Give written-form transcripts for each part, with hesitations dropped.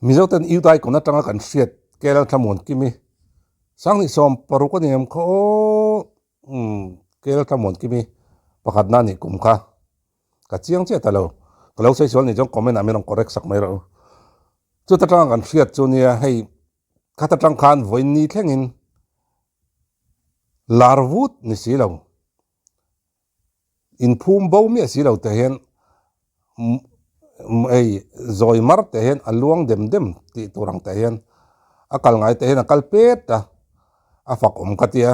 มิเจ้าตันอิวได้คนนั้นจังกันเสียดแกแล้วทำหมดกิมีสังนิสอมปรุกเนี่ยเขาแกแล้วทำหมดกิมีประคัดนั่นนี่กุมค่ะกัดเจียงเจ้าตะเราก็เราใช้ส่วนนี้จงคอมเมนต์ไม่ต้อง correct สักไม่เราจุดจังกันเสียดจุเนี่ยให้ข้าจังคันวันนี้แค่งินลาร์วูดนี่สิเราอินภูมิบ่มีสิเราแต่เห็นไอ้จอยมาร์แต่เห็นอลวงเด็มตีตัวรังแต่เห็นอากาศไงแต่เห็นอากาศเป็ดอาฝักกัตยา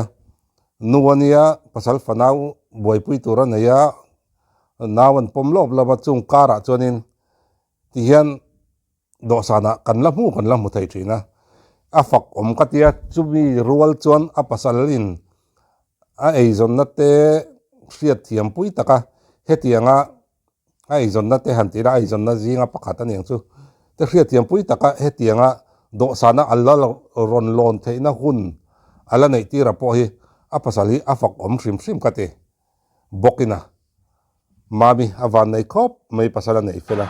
นัวเนี่ยภาษาฝนาวบวยปุยตัวนั้นเนี่ยนาวันปมลบละมาจุงการะจนินที่เห็นดอกสานะกันละมุทัยจีนะอาฝักกัตยาจุบีรัวจวนอาภาษาลินไอ้จนนั่นเตะเสียเทียมปุยตะกะเฮตียงไอ้จนนั่นเตะหันตีละไอ้จนนั่นจิงปักขัดนั่นเองซูแต่เสียเทียมปุยตะกะเฮตียงดอกสานะอัลลอฮ์รอนลอนเทนะหุ่นอัลลอฮ์ในที่รับพอฮีอาภาษาลีอาฝักซิมกัตเตบอกกินะมามีอาวันในครบไม่ภาษาในเฟล่า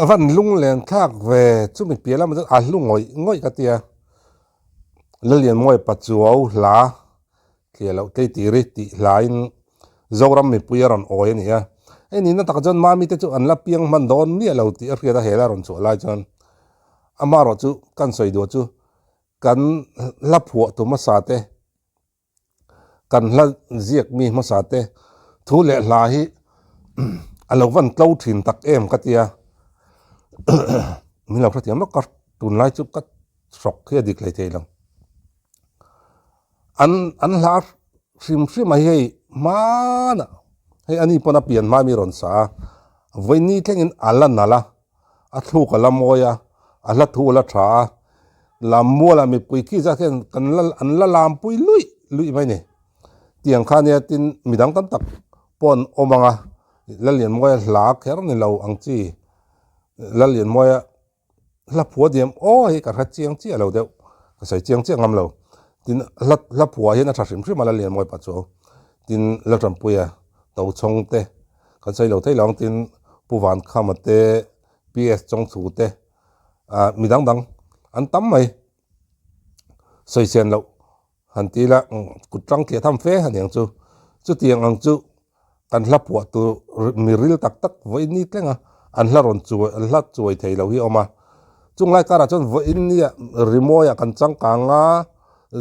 วันลุงเลียนทักเวจุมิเปียแล้วมันจะลุงง่อยกัตยาเลียนมวยปัจจุบันหลาเขียแล้วที่ตีริติหลายจอรัมมีปุยรันโอยนี่ไอ้นี่นั่นตักจนมามีแต่จุอันละเปียงมันโดนเนี่ยเราตีเรียดเฮลารันชัวไล่จนอามารอจุกันใส่ดูจุกันละผัวตัวมาสาเตกันละเจียกมีมาสาเตทุเล่หลายอันเราวันเต้าถิ่นตักเอ็มกัตยามีเราพระเทียมแล้วก็ตุนไล่จุก็สกเฮียดิกเลยเทลังอันลาซิมมาให้มานะให้อันนี้ปนเปลี่ยนมามีรอนสาวันนี้แค่เงินอัลลันน่ะละอัตลูกละโมยอัลลัทูละชาละมัวละมีปุยขี้จะแค่กันละอันละลามปุยลุยไปเนี่ยเตียงข้าเนี่ยตินมีดังตั้มตักปนโอมังะละเลียนมวยหลาแค่นั้นเราอังจีละเลียนมวยละผัวเดียมโอ้ยกับเจียงเจียเราเดียวใส่เจียงงำเราตินละผัวเห็นนะชิมมาละเลียนมวยปัจจุตินละจำปุยเต่าชงเตะกันใส่เราไทยลองตินผู้วานข้ามาเตะพีเอสจงสูเตะมีดังอันตั้มไหมใส่เสียนเราหันทีละกุดจังเกียทำเฟ้หันอย่างจุเตียงอังจุกันละผัวตัวมีริลตักไว้นี่แค่ไงอันละรอนช่วยอันละช่วยไทยเราที่ออกมาจุงไล่การจนวันนี้ริโมยกันจังกาง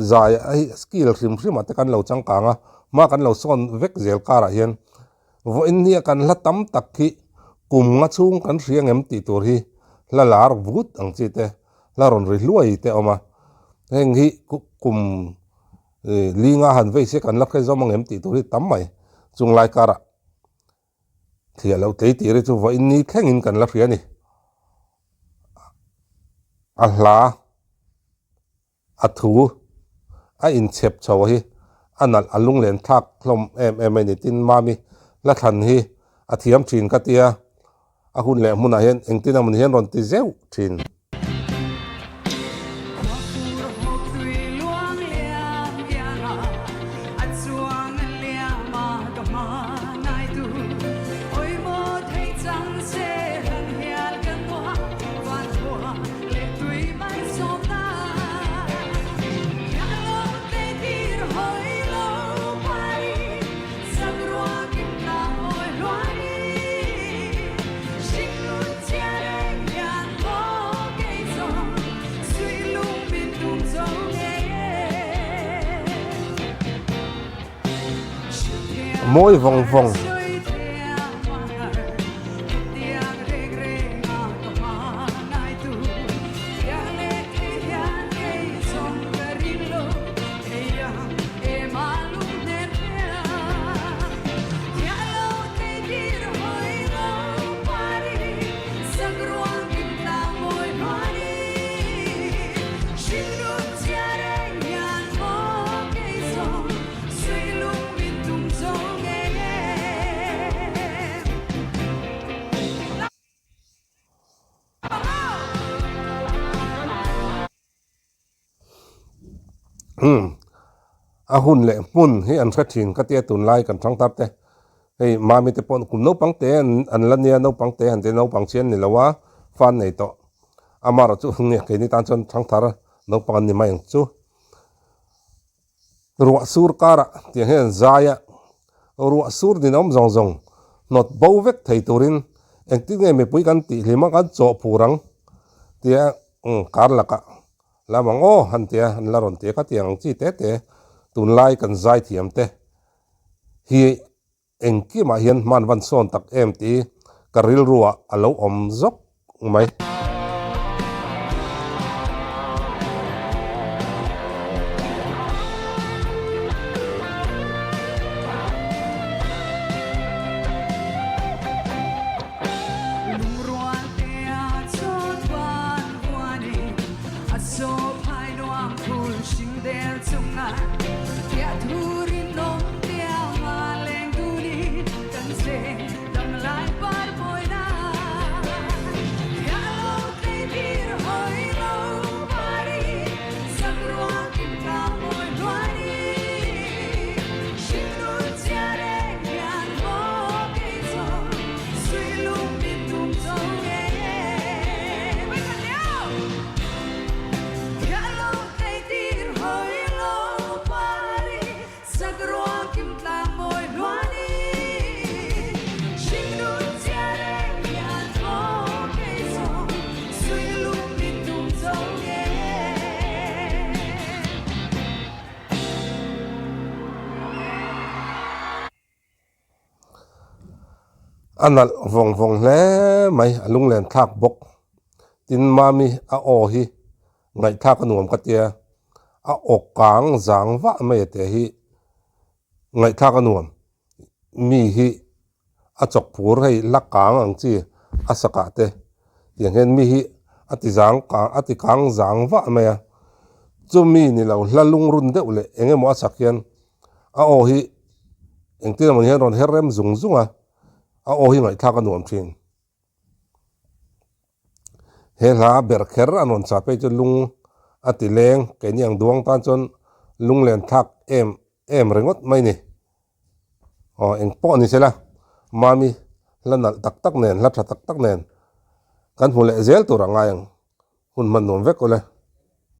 ใจไอ้สกิลซิมมาแต่กันเราจังกางมากันเราซ่อนเวกเซลการเห็นวันนี้กันละตั้มตักที่กลุ่มงาชุ่งกันเสียงเอ็มตีตัวที่ละลาร์วูดอังจีเตละรอนริลวยเตออกมาเฮงที่กลุ่มลิงาหันเวเสกันละแค่จอมังเอ็มตีตัวที่ตั้มไหมจุงไล่การที่เราตีเรื่องวันนี้แค่งินกันละเพียนี่อัลลาอัตูไออินเชปชาวฮีอันนั้นอัลลุงเลียนทักลมไม่ได้ตินมามีละทันฮีอาเทียมจีนกัตยาอาหุ่นเล่มุนเห็นเองที่นั่นมันเห็นรอนติเซลจีน moi vong vong a hun le mun hi an kha thin ka te tun lai kan thang tap te hei ma mi te pon kum no pang te an la nia no pang te han te no pang chen ni lawa fan nei to amara chu hung ne ke ni tan chon thang thar no pang ni mai chu ruwa sur kara ti hen zaya ruwa sur din om zong zong not bo vek thei turin eng ti nge me pui kan ti hlima kan cho purang tia kar laka lamang o han tia han la ron te ka tiang chi te te tun lai kan zai thiam te hi eng ki ma hian man van son tak em ti karil ruwa alo om zok mai anal vong vong le mai alung len thak bok tin mami a o hi ngai thak anuam ka tia a ok kang zang wa me te hi ngai thak anuam mi hi a chok phur hei lakang ang chi asaka te tiang hen mi hi ati zang ka ati kang zang wa me chu mi ni lo hlalung run de ule enge mo sakhian a o hi engti mon hian ron herrem zung zunga a o hi ngai thak anuam thin he la ber kher anon cha pe chu lung ati leng ke niang duang tan chon lung len thak em rengot mai ni o eng po ni sela mami lanal tak tak nen la tha tak tak nen kan hule zel tu rangai hun man nom vek ole